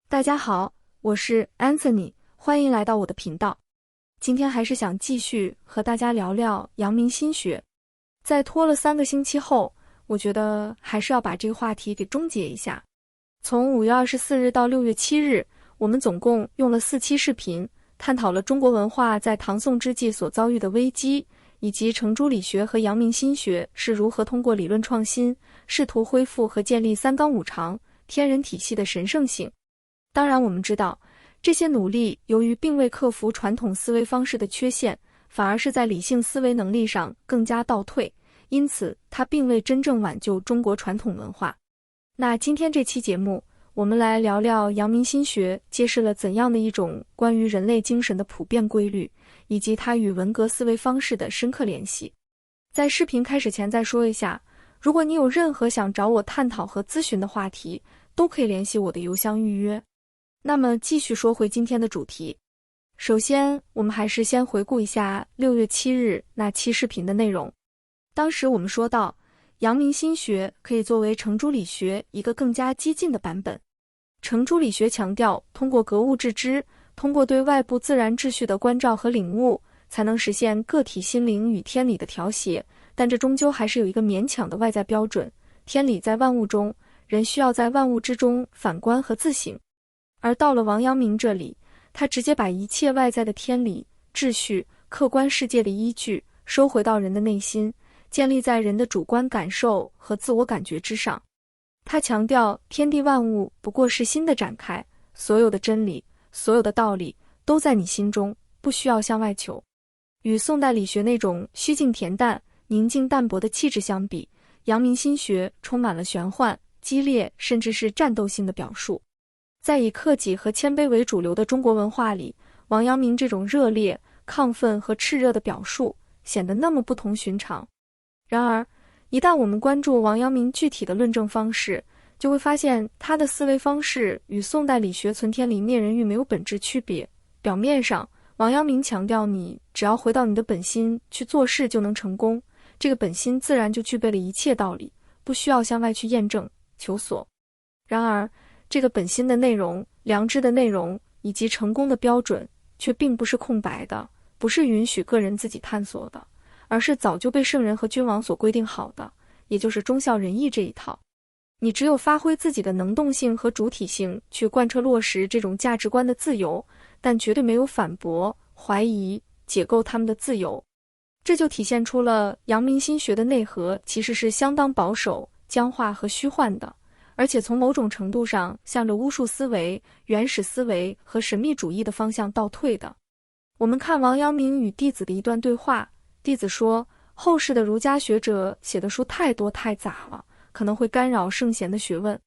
大家好，我是 Anthony， 欢迎来到我的频道。今天还是想继续和大家聊聊阳明心学。在拖了3个星期后，我觉得还是要把这个话题给终结一下。从5月24日到6月7日，我们总共用了4期视频，探讨了中国文化在唐宋之际所遭遇的危机，以及程朱理学和阳明心学是如何通过理论创新，试图恢复和建立三纲五常、天人体系的神圣性。当然，我们知道，这些努力由于并未克服传统思维方式的缺陷，反而是在理性思维能力上更加倒退，因此它并未真正挽救中国传统文化。那今天这期节目，我们来聊聊阳明心学揭示了怎样的一种关于人类精神的普遍规律，以及它与文革思维方式的深刻联系。在视频开始前再说一下，如果你有任何想找我探讨和咨询的话题，都可以联系我的邮箱预约。那么继续说回今天的主题。首先，我们还是先回顾一下6月7日那期视频的内容。当时我们说到，阳明心学可以作为程朱理学一个更加激进的版本。程朱理学强调，通过格物致知，通过对外部自然秩序的关照和领悟，才能实现个体心灵与天理的调谐，但这终究还是有一个勉强的外在标准，天理在万物中，人需要在万物之中反观和自省。而到了王阳明这里，他直接把一切外在的天理、秩序、客观世界的依据收回到人的内心，建立在人的主观感受和自我感觉之上。他强调，天地万物不过是心的展开，所有的真理、所有的道理都在你心中，不需要向外求。与宋代理学那种虚静恬淡、宁静淡泊的气质相比，阳明心学充满了玄幻、激烈，甚至是战斗性的表述。在以克己和谦卑为主流的中国文化里，王阳明这种热烈、亢奋和炽热的表述显得那么不同寻常。然而，一旦我们关注王阳明具体的论证方式，就会发现他的思维方式与宋代理学存天理灭人欲没有本质区别。表面上，王阳明强调你只要回到你的本心去做事就能成功，这个本心自然就具备了一切道理，不需要向外去验证、求索。然而，这个本心的内容、良知的内容以及成功的标准却并不是空白的，不是允许个人自己探索的，而是早就被圣人和君王所规定好的，也就是忠孝仁义这一套。你只有发挥自己的能动性和主体性去贯彻落实这种价值观的自由，但绝对没有反驳、怀疑、解构他们的自由。这就体现出了阳明心学的内核其实是相当保守、僵化和虚幻的，而且从某种程度上向着巫术思维、原始思维和神秘主义的方向倒退的。我们看王阳明与弟子的一段对话，弟子说，后世的儒家学者写的书太多太杂了，可能会干扰圣贤的学问。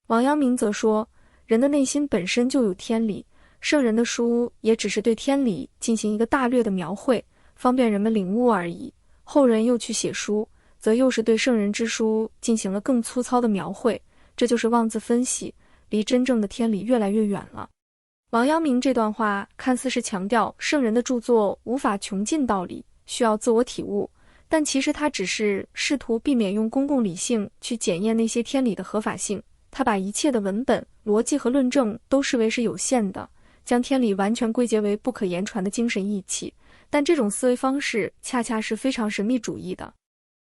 王阳明则说，人的内心本身就有天理，圣人的书也只是对天理进行一个大略的描绘，方便人们领悟而已。后人又去写书，则又是对圣人之书进行了更粗糙的描绘，这就是妄自分析，离真正的天理越来越远了。王阳明这段话看似是强调圣人的著作无法穷尽道理，需要自我体悟，但其实他只是试图避免用公共理性去检验那些天理的合法性。他把一切的文本、逻辑和论证都视为是有限的，将天理完全归结为不可言传的精神义气，但这种思维方式恰恰是非常神秘主义的。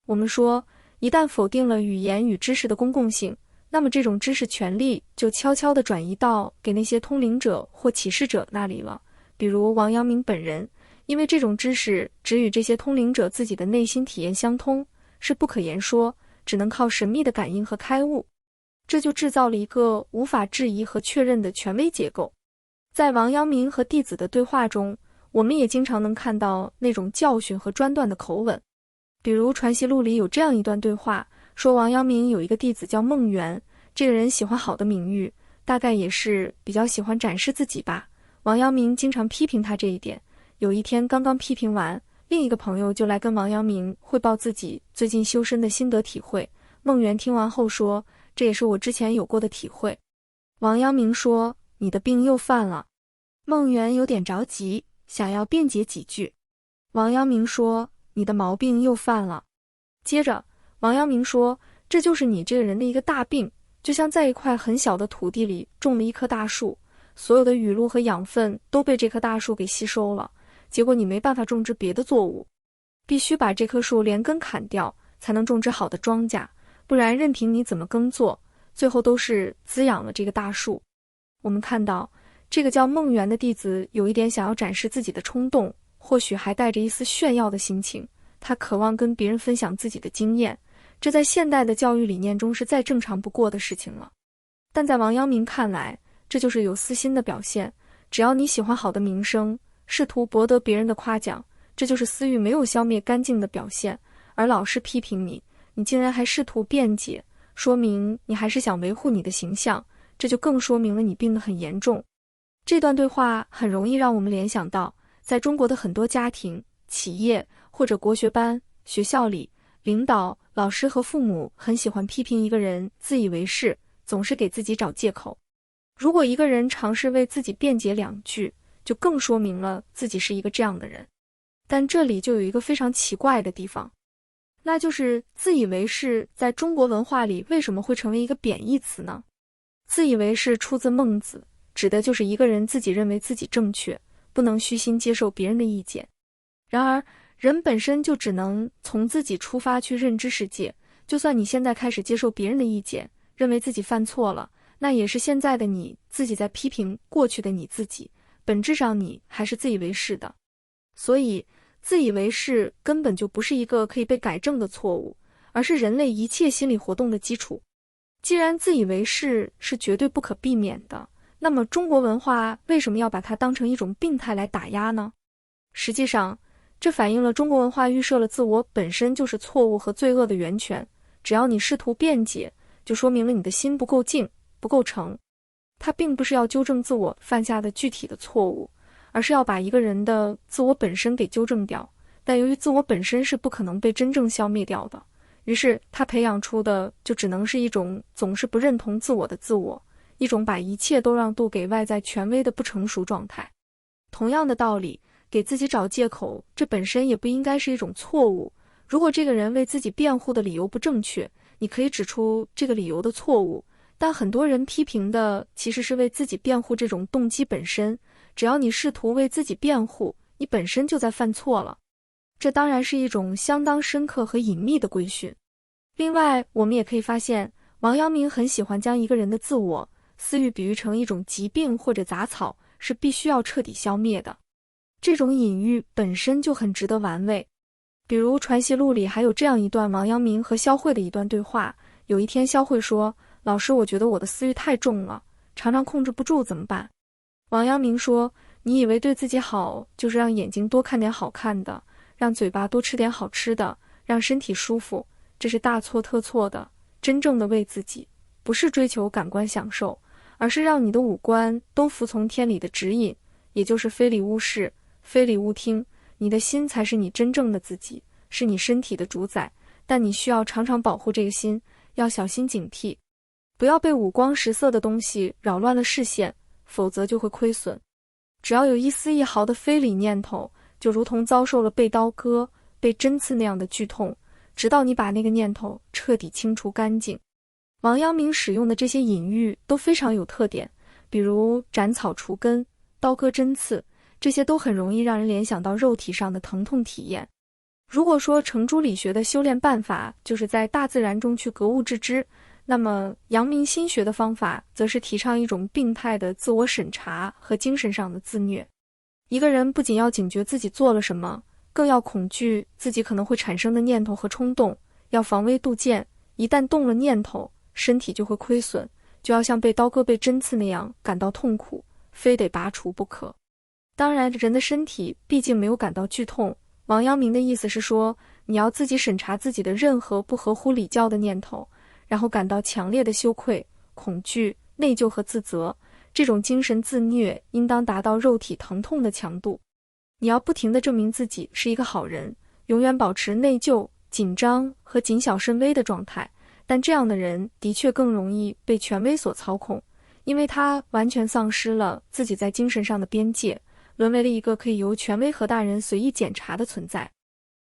我们说，一旦否定了语言与知识的公共性，那么这种知识权利就悄悄地转移到给那些通灵者或启示者那里了，比如王阳明本人，因为这种知识只与这些通灵者自己的内心体验相通，是不可言说，只能靠神秘的感应和开悟，这就制造了一个无法质疑和确认的权威结构。在王阳明和弟子的对话中，我们也经常能看到那种教训和专断的口吻。比如《传习录》里有这样一段对话，说王阳明有一个弟子叫孟元，这个人喜欢好的名誉，大概也是比较喜欢展示自己吧。王阳明经常批评他这一点。有一天刚刚批评完，另一个朋友就来跟王阳明汇报自己最近修身的心得体会。孟元听完后说，这也是我之前有过的体会。王阳明说，你的病又犯了。孟元有点着急，想要辩解几句。王阳明说，你的毛病又犯了。接着王阳明说，这就是你这个人的一个大病，就像在一块很小的土地里种了一棵大树，所有的雨露和养分都被这棵大树给吸收了，结果你没办法种植别的作物，必须把这棵树连根砍掉，才能种植好的庄稼，不然任凭你怎么耕作，最后都是滋养了这个大树。我们看到这个叫孟元的弟子有一点想要展示自己的冲动，或许还带着一丝炫耀的心情，他渴望跟别人分享自己的经验，这在现代的教育理念中是再正常不过的事情了。但在王阳明看来，这就是有私心的表现，只要你喜欢好的名声，试图博得别人的夸奖，这就是私欲没有消灭干净的表现，而老师批评你，你竟然还试图辩解，说明你还是想维护你的形象，这就更说明了你病得很严重。这段对话很容易让我们联想到，在中国的很多家庭、企业或者国学班、学校里，领导、老师和父母很喜欢批评一个人自以为是，总是给自己找借口。如果一个人尝试为自己辩解2句，就更说明了自己是一个这样的人。但这里就有一个非常奇怪的地方，那就是自以为是在中国文化里为什么会成为一个贬义词呢？自以为是出自孟子，指的就是一个人自己认为自己正确，不能虚心接受别人的意见。然而，人本身就只能从自己出发去认知世界，就算你现在开始接受别人的意见，认为自己犯错了，那也是现在的你自己在批评过去的你自己，本质上你还是自以为是的。所以，自以为是根本就不是一个可以被改正的错误，而是人类一切心理活动的基础。既然自以为是是绝对不可避免的，那么中国文化为什么要把它当成一种病态来打压呢？实际上，这反映了中国文化预设了自我本身就是错误和罪恶的源泉，只要你试图辩解，就说明了你的心不够静，不够诚。它并不是要纠正自我犯下的具体的错误，而是要把一个人的自我本身给纠正掉。但由于自我本身是不可能被真正消灭掉的，于是他培养出的就只能是一种总是不认同自我的自我，一种把一切都让渡给外在权威的不成熟状态。同样的道理，给自己找借口，这本身也不应该是一种错误。如果这个人为自己辩护的理由不正确，你可以指出这个理由的错误，但很多人批评的其实是为自己辩护这种动机本身，只要你试图为自己辩护，你本身就在犯错了。这当然是一种相当深刻和隐秘的规训。另外，我们也可以发现，王阳明很喜欢将一个人的自我、私欲比喻成一种疾病或者杂草，是必须要彻底消灭的。这种隐喻本身就很值得玩味。比如《传习录》里还有这样一段王阳明和萧慧的一段对话。有一天萧慧说，老师，我觉得我的私欲太重了，常常控制不住，怎么办？王阳明说，你以为对自己好，就是让眼睛多看点好看的，让嘴巴多吃点好吃的，让身体舒服，这是大错特错的。真正的为自己，不是追求感官享受，而是让你的五官都服从天理的指引，也就是非礼勿视，非礼勿听。你的心才是你真正的自己，是你身体的主宰，但你需要常常保护这个心，要小心警惕，不要被五光十色的东西扰乱了视线，否则就会亏损。只要有一丝一毫的非礼念头，就如同遭受了被刀割、被针刺那样的剧痛，直到你把那个念头彻底清除干净。王阳明使用的这些隐喻都非常有特点，比如斩草除根、刀割针刺，这些都很容易让人联想到肉体上的疼痛体验。如果说程朱理学的修炼办法就是在大自然中去格物致知，那么阳明心学的方法则是提倡一种病态的自我审查和精神上的自虐。一个人不仅要警觉自己做了什么，更要恐惧自己可能会产生的念头和冲动，要防微杜渐，一旦动了念头，身体就会亏损，就要像被刀割被针刺那样感到痛苦，非得拔除不可。当然，人的身体毕竟没有感到剧痛，王阳明的意思是说，你要自己审查自己的任何不合乎礼教的念头，然后感到强烈的羞愧、恐惧、内疚和自责，这种精神自虐应当达到肉体疼痛的强度。你要不停地证明自己是一个好人，永远保持内疚、紧张和谨小慎微的状态，但这样的人的确更容易被权威所操控，因为他完全丧失了自己在精神上的边界，沦为了一个可以由权威和大人随意检查的存在。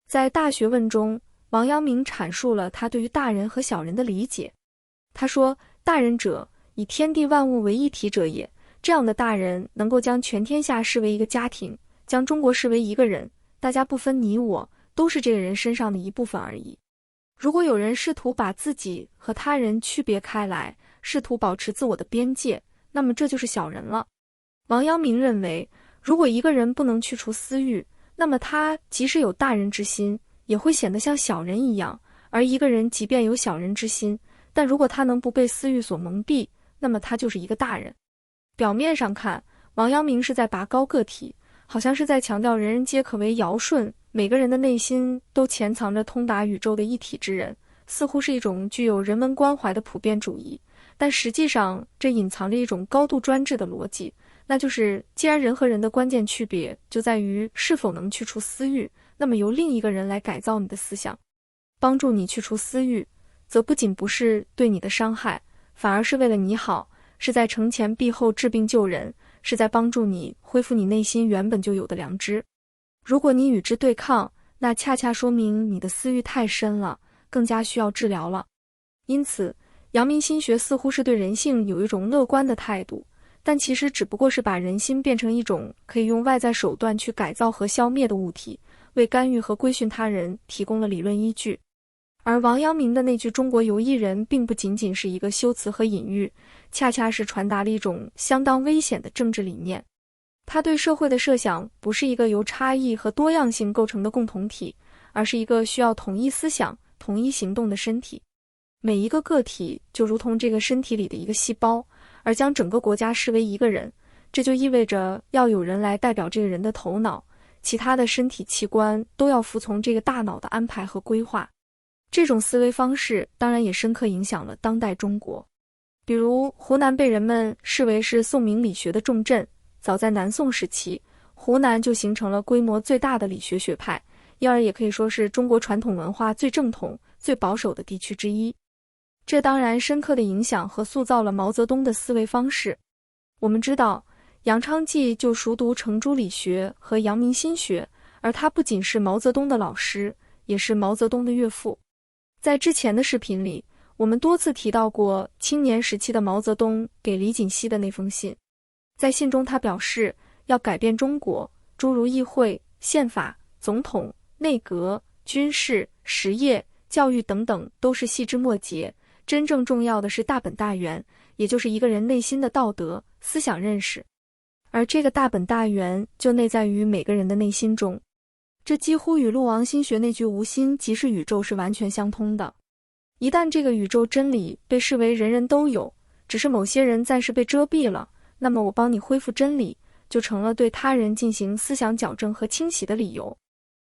在《大学问》中，王阳明阐述了他对于大人和小人的理解。他说，大人者，以天地万物为一体者也。这样的大人能够将全天下视为一个家庭，将中国视为一个人，大家不分你我，都是这个人身上的一部分而已。如果有人试图把自己和他人区别开来，试图保持自我的边界，那么这就是小人了。王阳明认为，如果一个人不能去除私欲，那么他即使有大人之心，也会显得像小人一样。而一个人即便有小人之心，但如果他能不被私欲所蒙蔽，那么他就是一个大人。表面上看，王阳明是在拔高个体，好像是在强调人人皆可为尧舜，每个人的内心都潜藏着通达宇宙的一体之人，似乎是一种具有人文关怀的普遍主义。但实际上，这隐藏着一种高度专制的逻辑，那就是既然人和人的关键区别就在于是否能去除私欲，那么由另一个人来改造你的思想，帮助你去除私欲，则不仅不是对你的伤害，反而是为了你好，是在惩前毖后治病救人，是在帮助你恢复你内心原本就有的良知。如果你与之对抗，那恰恰说明你的私欲太深了，更加需要治疗了。因此，阳明心学似乎是对人性有一种乐观的态度，但其实只不过是把人心变成一种可以用外在手段去改造和消灭的物体，为干预和规训他人提供了理论依据。而王阳明的那句中国犹一人并不仅仅是一个修辞和隐喻，恰恰是传达了一种相当危险的政治理念。他对社会的设想不是一个由差异和多样性构成的共同体，而是一个需要统一思想、统一行动的身体。每一个个体就如同这个身体里的一个细胞，而将整个国家视为一个人，这就意味着要有人来代表这个人的头脑，其他的身体器官都要服从这个大脑的安排和规划。这种思维方式当然也深刻影响了当代中国。比如湖南被人们视为是宋明理学的重镇，早在南宋时期，湖南就形成了规模最大的理学学派，因而也可以说是中国传统文化最正统、最保守的地区之一。这当然深刻地影响和塑造了毛泽东的思维方式。我们知道，杨昌济就熟读程朱理学和阳明心学，而他不仅是毛泽东的老师，也是毛泽东的岳父。在之前的视频里，我们多次提到过青年时期的毛泽东给李锦熙的那封信。在信中他表示，要改变中国，诸如议会、宪法、总统、内阁、军事、实业、教育等等都是细枝末节，真正重要的是大本大源，也就是一个人内心的道德、思想认识。而这个大本大源就内在于每个人的内心中。这几乎与陆王心学那句无心即是宇宙是完全相通的。一旦这个宇宙真理被视为人人都有，只是某些人暂时被遮蔽了，那么我帮你恢复真理，就成了对他人进行思想矫正和清洗的理由。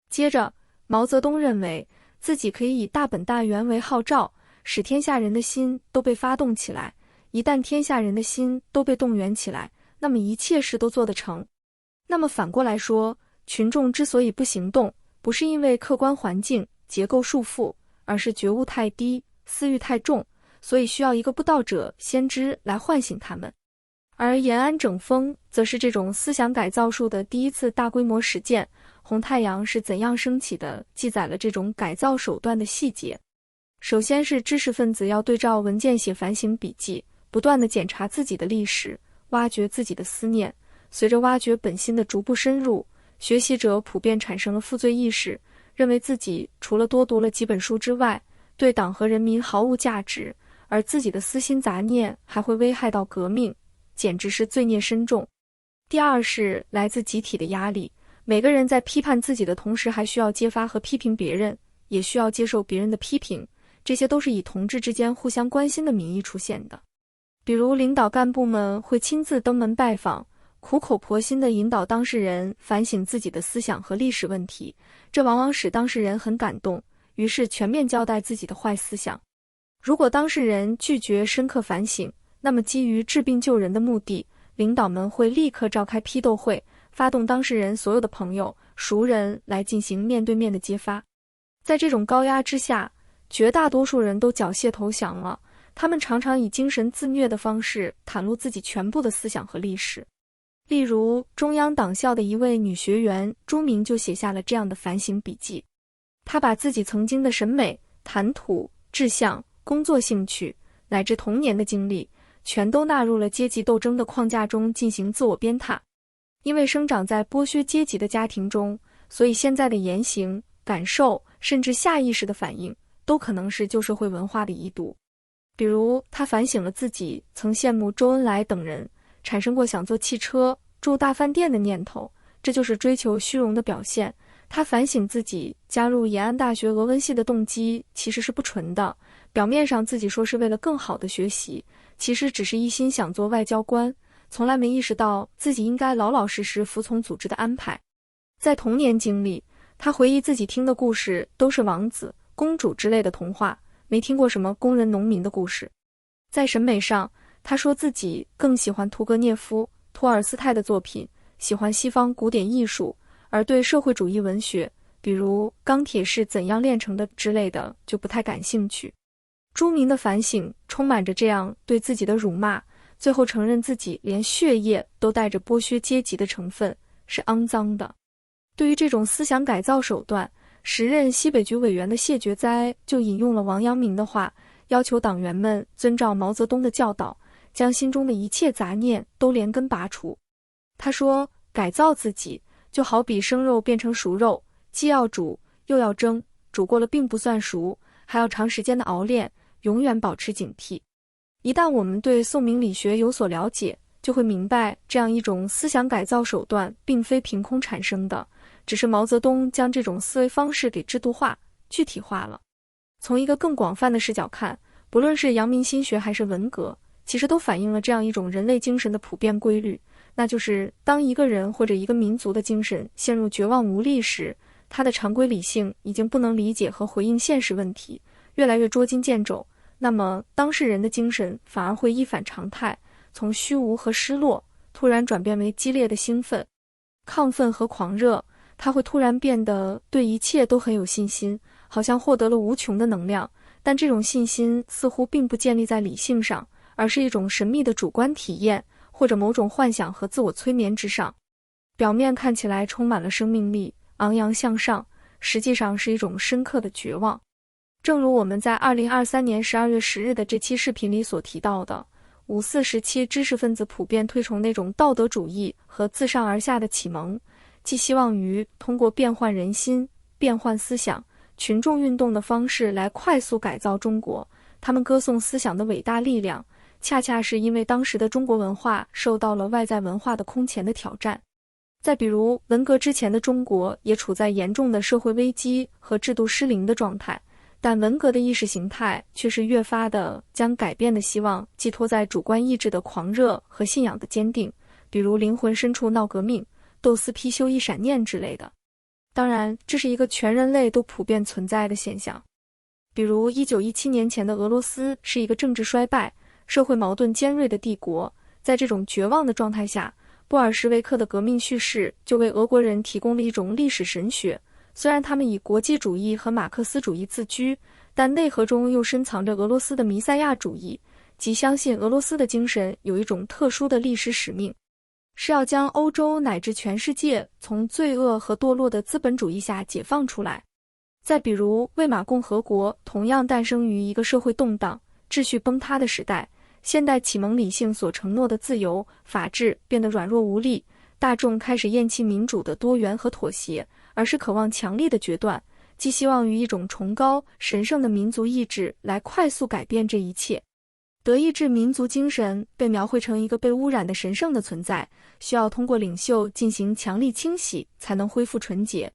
接着，毛泽东认为自己可以以大本大源为号召，使天下人的心都被发动起来。一旦天下人的心都被动员起来，那么一切事都做得成。那么反过来说，群众之所以不行动，不是因为客观环境、结构束缚，而是觉悟太低，私欲太重，所以需要一个布道者、先知来唤醒他们。而延安整风则是这种思想改造术的第一次大规模实践。红太阳是怎样升起的，记载了这种改造手段的细节。首先是知识分子要对照文件写反省笔记，不断地检查自己的历史，挖掘自己的思念。随着挖掘本心的逐步深入，学习者普遍产生了负罪意识，认为自己除了多读了几本书之外，对党和人民毫无价值，而自己的私心杂念还会危害到革命，简直是罪孽深重。第二是来自集体的压力，每个人在批判自己的同时，还需要揭发和批评别人，也需要接受别人的批评，这些都是以同志之间互相关心的名义出现的。比如领导干部们会亲自登门拜访，苦口婆心地引导当事人反省自己的思想和历史问题，这往往使当事人很感动，于是全面交代自己的坏思想。如果当事人拒绝深刻反省，那么基于治病救人的目的，领导们会立刻召开批斗会，发动当事人所有的朋友、熟人来进行面对面的揭发。在这种高压之下，绝大多数人都缴械投降了，他们常常以精神自虐的方式袒露自己全部的思想和历史。例如，中央党校的一位女学员朱明就写下了这样的反省笔记。她把自己曾经的审美、谈吐、志向、工作兴趣、乃至童年的经历，全都纳入了阶级斗争的框架中进行自我鞭挞。因为生长在剥削阶级的家庭中，所以现在的言行、感受，甚至下意识的反应，都可能是旧社会文化的遗毒。比如，他反省了自己曾羡慕周恩来等人，产生过想坐汽车、住大饭店的念头，这就是追求虚荣的表现。他反省自己加入延安大学俄文系的动机其实是不纯的，表面上自己说是为了更好的学习，其实只是一心想做外交官，从来没意识到自己应该老老实实服从组织的安排。在童年经历，他回忆自己听的故事都是王子、公主之类的童话，没听过什么工人农民的故事。在审美上，他说自己更喜欢屠格涅夫、托尔斯泰的作品，喜欢西方古典艺术，而对社会主义文学，比如《钢铁是怎样炼成的》之类的，就不太感兴趣。朱明的反省充满着这样对自己的辱骂，最后承认自己连血液都带着剥削阶级的成分，是肮脏的。对于这种思想改造手段，时任西北局委员的谢觉哉就引用了王阳明的话，要求党员们遵照毛泽东的教导，将心中的一切杂念都连根拔除。他说，改造自己就好比生肉变成熟肉，既要煮又要蒸，煮过了并不算熟，还要长时间的熬炼，永远保持警惕。一旦我们对宋明理学有所了解，就会明白这样一种思想改造手段并非凭空产生的，只是毛泽东将这种思维方式给制度化、具体化了。从一个更广泛的视角看，不论是阳明心学还是文革，其实都反映了这样一种人类精神的普遍规律，那就是当一个人或者一个民族的精神陷入绝望无力时，他的常规理性已经不能理解和回应现实问题，越来越捉襟见肘，那么当事人的精神反而会一反常态，从虚无和失落突然转变为激烈的兴奋、亢奋和狂热，他会突然变得对一切都很有信心，好像获得了无穷的能量，但这种信心似乎并不建立在理性上，而是一种神秘的主观体验，或者某种幻想和自我催眠之上。表面看起来充满了生命力，昂扬向上，实际上是一种深刻的绝望。正如我们在2023年12月10日的这期视频里所提到的，54时期知识分子普遍推崇那种道德主义和自上而下的启蒙，寄希望于通过变换人心、变换思想、群众运动的方式来快速改造中国。他们歌颂思想的伟大力量，恰恰是因为当时的中国文化受到了外在文化的空前的挑战。再比如，文革之前的中国也处在严重的社会危机和制度失灵的状态，但文革的意识形态却是越发的将改变的希望寄托在主观意志的狂热和信仰的坚定，比如灵魂深处闹革命、斗私批修一闪念之类的。当然，这是一个全人类都普遍存在的现象。比如1917年前的俄罗斯是一个政治衰败、社会矛盾尖锐的帝国，在这种绝望的状态下，布尔什维克的革命叙事就为俄国人提供了一种历史神学。虽然他们以国际主义和马克思主义自居，但内核中又深藏着俄罗斯的弥赛亚主义，即相信俄罗斯的精神有一种特殊的历史使命，是要将欧洲乃至全世界从罪恶和堕落的资本主义下解放出来。再比如，魏玛共和国同样诞生于一个社会动荡、秩序崩塌的时代，现代启蒙理性所承诺的自由、法治变得软弱无力，大众开始厌弃民主的多元和妥协，而是渴望强力的决断，寄希望于一种崇高、神圣的民族意志来快速改变这一切。德意志民族精神被描绘成一个被污染的神圣的存在，需要通过领袖进行强力清洗才能恢复纯洁。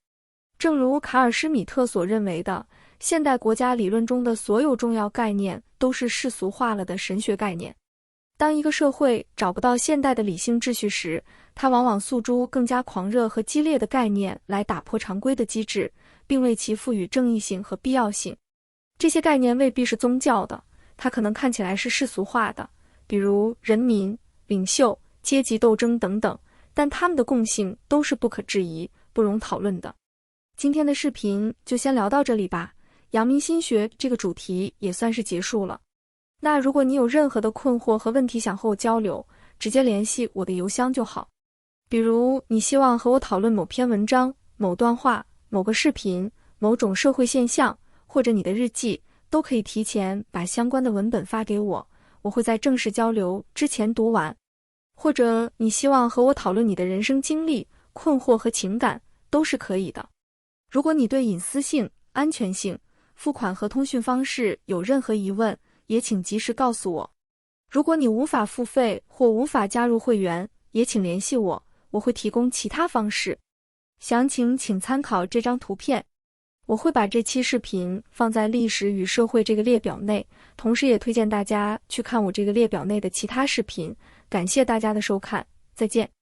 正如卡尔施米特所认为的，现代国家理论中的所有重要概念都是世俗化了的神学概念。当一个社会找不到现代的理性秩序时，它往往诉诸更加狂热和激烈的概念来打破常规的机制，并为其赋予正义性和必要性。这些概念未必是宗教的，它可能看起来是世俗化的，比如人民、领袖、阶级斗争等等，但它们的共性都是不可质疑、不容讨论的。今天的视频就先聊到这里吧，阳明心学这个主题也算是结束了。那如果你有任何的困惑和问题想和我交流，直接联系我的邮箱就好。比如你希望和我讨论某篇文章、某段话、某个视频、某种社会现象，或者你的日记、都可以提前把相关的文本发给我，我会在正式交流之前读完。或者你希望和我讨论你的人生经历、困惑和情感，都是可以的。如果你对隐私性、安全性、付款和通讯方式有任何疑问，也请及时告诉我。如果你无法付费或无法加入会员，也请联系我，我会提供其他方式。详情请参考这张图片。我会把这期视频放在历史与社会这个列表内，同时也推荐大家去看我这个列表内的其他视频。感谢大家的收看，再见。